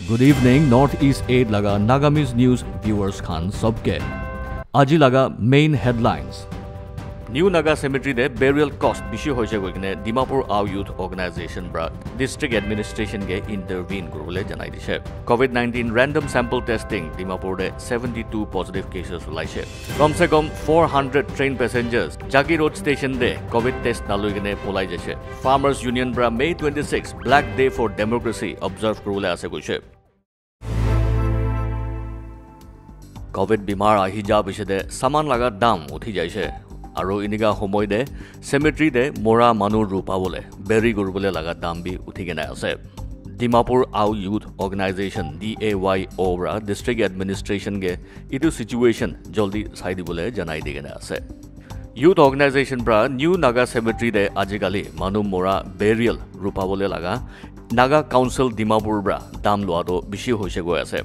Good evening, Northeast 8 laga Nagamis News viewers khan sabke. Aji laga main headlines. New Naga Cemetery de burial cost bishi hoise goikine Dimapur Ao Youth Organization bra district administration ge intervene kurule janai dise. COVID-19 random sample testing Dimapur de 72 positive cases laise. Kom se kom 400 train passengers Jagi Road station de COVID test naluigine polai jase. Farmers Union bra May 26 Black Day for Democracy observe kurule ase goise. COVID bimar ahi ja bisede saman laga dam uthi jaise. আৰু ইনিগা সময় দে সেমেট্ৰি দে মৰা মানুহ ৰূপাবলে বেৰি গৰুবলে লাগা দাম B উঠি কেনে আছে ডিমাপুৰ আও ইউথ অৰ্গানাইজেশ্যন DAYO ৰা ডিস্ট্ৰিক্ট এডমিনিষ্ট্ৰেশ্যন গে ইটো সিচুৱেশ্যন জলদি চাই দিবলে জনাই দি কেনে আছে ইউথ অৰ্গানাইজেশ্যন পৰা নিউ নাগা সেমেট্ৰি দে আজিকালি মানুহ মৰা বেৰিয়েল ৰূপাবলে লাগা নাগা কাউন্সিল ডিমাপুৰ পৰা দাম লোৱাটো বেছি হৈছে গৈ আছে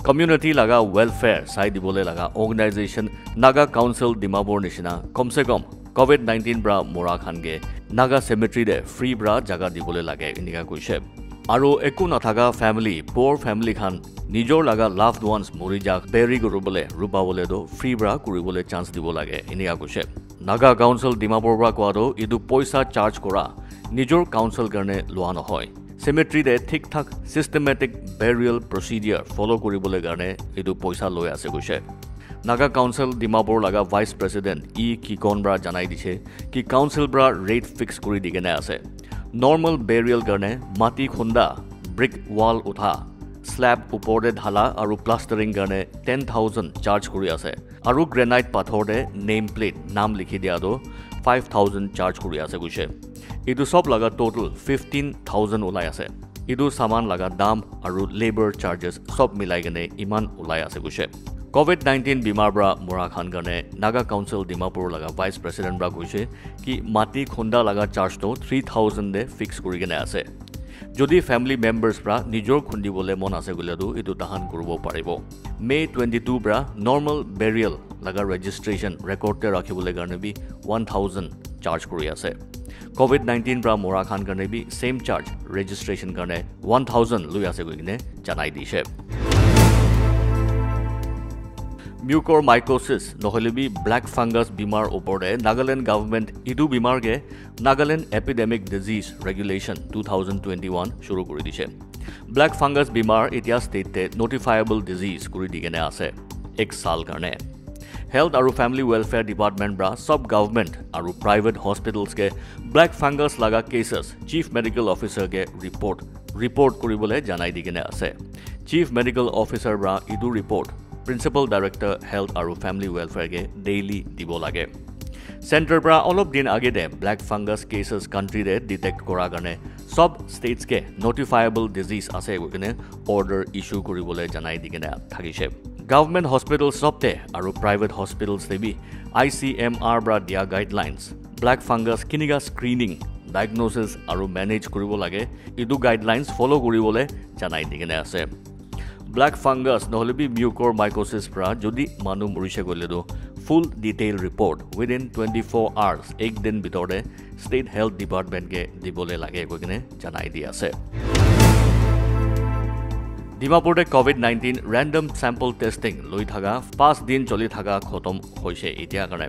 Community laga welfare side dibole laga organization Naga Council Dimapur nishina komse kom COVID-19 bra mora khange Naga cemetery de free bra jaga dibole lage inika koise aro eku nathaga family poor family khan nijor laga loved ones mori jak bury gorobole rupabole do free bra kuribole chance dibo lage inika koise Naga Council Dimapur bra kwado idu poisa charge kora nijor council karne loa nohoy Cemetery de thik thak systematic burial procedure follow koribole garne edu poisa loi ase goise Naga Council Dimapur laga Vice President Kikon bra janai diche ki council bra rate fix kori digene ase normal burial garne mati khunda brick wall utha slab uporde dhala aru plastering garne 10,000 charge kori ase aru granite pathor de name plate naam likhi dia do 5,000 charge kori ase goise Idu sob laga total 15,000 ulai ase. Idu saman laga dam aru labor charges sob milai gane iman ulai ase gushe. COVID-19 bimar bra mora khan gane Naga Council Dimapur laga Vice President bra gushe ki mati khonda laga charge to 3,000 de fix kuri gane ase. Jodi family members bra nijor khundi bole mon ase gule du idu tahan kurubo paribo. May 22 bra normal burial laga registration record te rakhibole garne bi 1,000 charge kuri ase. COVID-19 bra mora khan karne bi same charge registration karne 1,000 lui ase goine janai dise mucormycosis nohole bi black fungus bimar opore Nagaland government idu bimar ge Nagaland epidemic disease regulation 2021 shuru kori dise black fungus bimar etia state te notifiable disease kori digene ase ek sal karne Health aru Family Welfare Department bra sub government aru private hospitals ke black fungus laga cases Chief Medical Officer ke report koribole janai digene ase Chief Medical Officer bra idu report Principal Director Health aru Family Welfare ke daily dibo lage Center bra olop din age de black fungus cases country de detect kora garne sub states ke notifiable disease ase gone order issue koribole janai digene thagise Government hospitals sobte aru private hospitals te bi ICMR bra dia guidelines black fungus kiniga screening diagnosis aru manage koribo lage idu guidelines follow koribole janai digene ase black fungus nohole bi mucormycosis bra jodi manu morise gole do full detail report within 24 hours ek din bitore state health department ke dibole lage gogine janai di ase Dimapur de COVID-19 random sample testing loi thaga 5 din choli thaga khotom hoise etia karne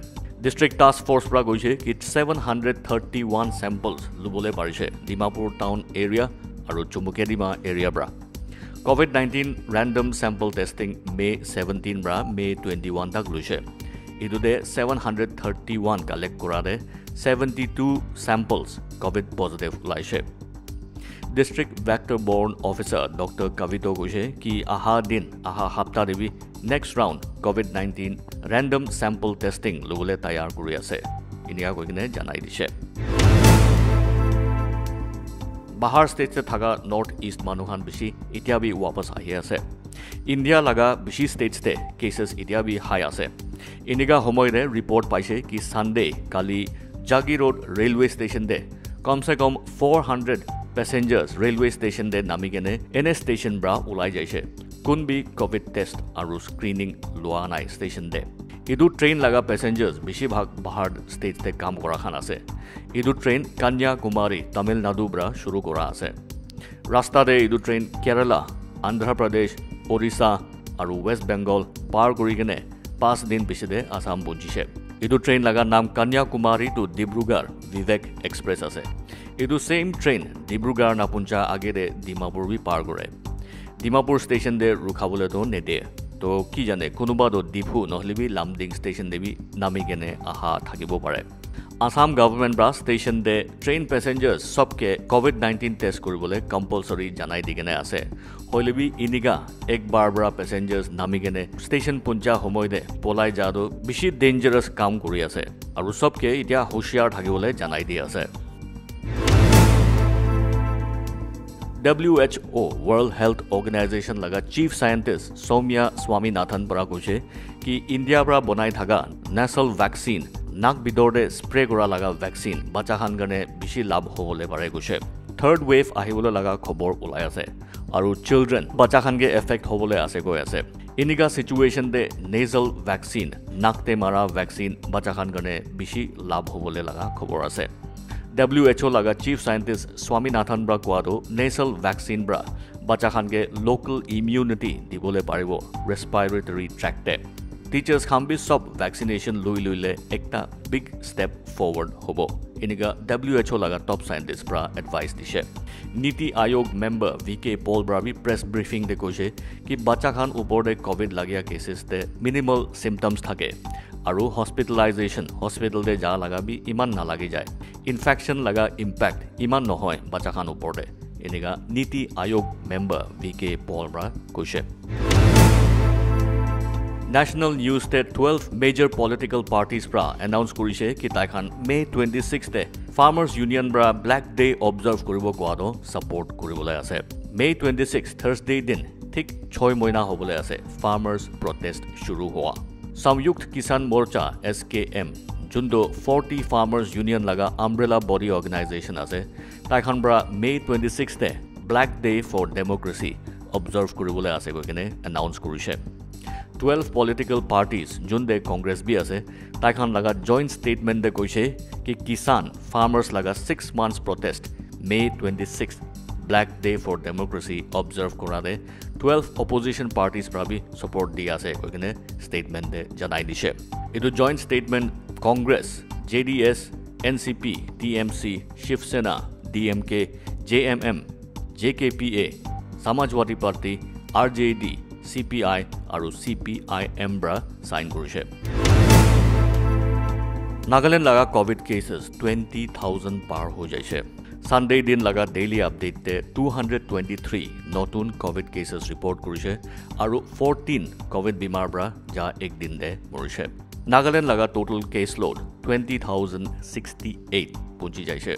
district task force pra goise ki 731 samples lubole parise Dimapur town area aru Chumukedima area bra COVID-19 random sample testing May 17 bra May 21 tak luise idu de 731 collect korade 72 samples COVID positive laise District Vector-Borne Officer Dr. Kavito Gushe ki aha hapta debi next round COVID-19 random sample testing lobole tayar kori ase inia koine janai dise Bahar state se thaga north east manuhan bishi itia bi wapas ahi ase India laga bishi states te cases itia bi high ase iniga homoy re report paise ki Sunday kali Jagi Road railway station de kom se kom 400 passengers railway station de namigene NS station bra ulai jaise kun bi covid test aru screening loa nai station de idu train laga passengers bishi bhag bahar state te kam kora khan ase idu train Kanyakumari Tamil Nadu bra shuru kora ase rasta de idu train Kerala আন্ধ্ৰ প্ৰদেশ ওড়িশা আৰু west Bengal পাৰ কৰি কেনে 5 দিন পিছতে আসাম পৌঁছিছে এইটো train লগা নাম Kanyakumari to Dibrugarh Vivek express আছে এইটো সেম ট্ৰেইন ডিব্ৰুগড় নাপুঞ্জা আগেৰে ডিমাপুৰ বি পাৰ কৰে ডিমাপুৰ ষ্টেচন দে ৰখাবলৈ তো নেদে তো কি জানে কোনোবা তো ডিফু নহলে বি লামডিং ষ্টেচন দেবি নামি কেনে আহা থাকিব পাৰে আসাম গভৰ্ণমেণ্ট ব্ৰা ষ্টেচন দে ট্ৰেইন পেছেঞ্জাৰ্ছ সবকে কোভিড-19 টেষ্ট কৰিবলৈ কম্পালসৰি জানাই দি কেনে আছে হইলেবি ইনিগা একবাৰ ব্ৰা পেছেঞ্জাৰ্ছ নামি কেনে ষ্টেচন পঞ্চা সময় দে পলাই যাদো বেছি ডেঞ্জাৰাছ কাম কৰি আছে আৰু সবকে এতিয়া হুঁশিয়াৰ থাকিবলৈ জানাই দি আছে WHO World Health Organization laga Chief Scientist Soumya Swaminathan para koise ki India pra banai thaga nasal vaccine nak bidorde spray kora laga vaccine bacha khan gane bishi labh hobole pare koise third wave ahibole laga khobor ulai ase aru children bacha khan ge effect hobole ase goi ase iniga situation de nasal vaccine nakte mara vaccine bacha khan gane bishi labh hobole laga khobor ase WHO laga Chief Scientist Swaminathan bra koado nasal vaccine bra bacha khan ke local immunity dibole paribo respiratory tract te teachers khan bi sob vaccination luile ekta big step forward hobo iniga WHO laga top scientist bra advice dishe Niti Ayog member VK Paul bra bi press briefing de koise ki bacha khan upor de covid lagya cases te minimal symptoms thake আৰু হস্পিটেলাইজেশন hospital দে যা লাগা B ইমান না লাগি যায় infection লাগা impact ইমান নহয় বাচ্চা খান ওপৰতে এনেগা নীতি আয়োগ মেম্বাৰ ভিকে পল ব্ৰা কৈছে National News তে 12 major political parties bra announce কৰিছে কি তাইখান May 26 তে Farmers Union bra Black Day observe কৰিব কোৱাটো support কৰিবলৈ আছে May 26 Thursday দিন ঠিক 6 মহিনা হ'বলৈ আছে Farmers protest শুৰু হোৱা Samyukt Kisan Morcha SKM Jundo 40 Farmers Union laga umbrella body organization ase taikhan bra May 26 te Black Day for Democracy observe kuribole ase goikene announce kurise 12 political parties junde Congress bi ase taikhan laga joint statement de koise ki kisan farmers laga 6 months protest May 26 Black Day for Democracy observe korade 12 opposition parties prabi support di ase koikene statement de janai dishe etu joint statement Congress JDS NCP TMC Shiv Sena DMK JMM JKPA Samajwadi Party RJD CPI aru CPIM bra sign korise Nagaland laga covid cases 20,000 par ho jaise Sunday din laga daily update te 223 notun covid cases report korise aru 14 covid bimar bra ja ek din de morise Nagaland laga total case load 20,068 punchi jaise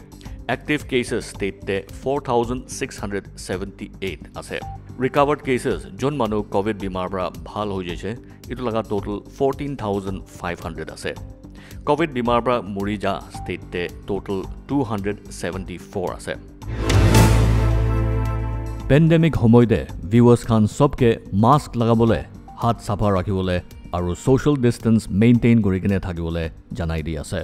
active cases state te 4,678 ase recovered cases jon manu covid bimar bra bhal ho jaise itu laga total 14,500 ase COVID bimar bra Murija state te total 274 ase Pandemic homoide viewers khan sobke mask lagabole hat safa rakhibole aru social distance maintain kori kene thakibole janai di ase